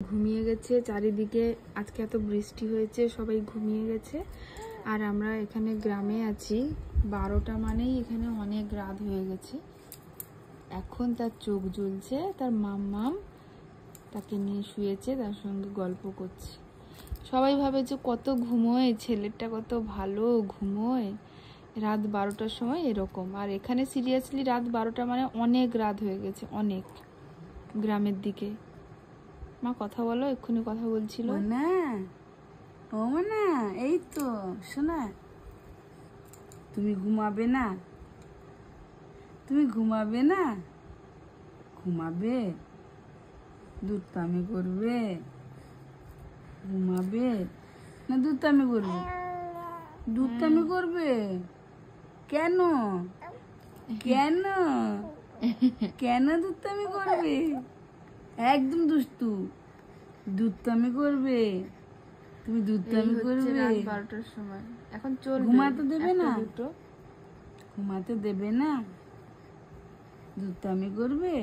ঘুমিয়ে গেছে চারিদিকে। আজকে এত বৃষ্টি হয়েছে, সবাই ঘুমিয়ে গেছে। আর আমরা এখানে গ্রামে আছি, 12টা মানেই এখানে অনেক রাত হয়ে গেছে। এখন তার চোখ জ্বলছে, তার মাম্মাম তাকে নিয়ে শুয়েছে, তার সঙ্গে গল্প করছে। সবাই ভাবে যে কত ঘুমোয় ছেলেটা, কত ভালো ঘুমোয় রাত 12টার সময় এরকম। আর এখানে সিরিয়াসলি রাত 12টা মানে অনেক রাত হয়ে গেছে, অনেক। গ্রামের দিকে মা কথা বলো, এক্ষুনি কথা বলছিল না। ও না, এই তো শোনা, তুমি ঘুমাবে না? তুমি ঘুমাবে না? ঘুমাবে? দুধপামি করবে? ঘুমাবে না দুধপামি করবে? দুধপামি করবে কেন? কেন কেন দুধপামি করবে? একদম দুষ্টু, দুধপামি করবে। তুমি দুধপামি করবে রাত 12টার সময়। এখন চলবে, ঘুমাতে দেবে না? দুটো ঘুমাতে দেবে না? দুধপামি করবে।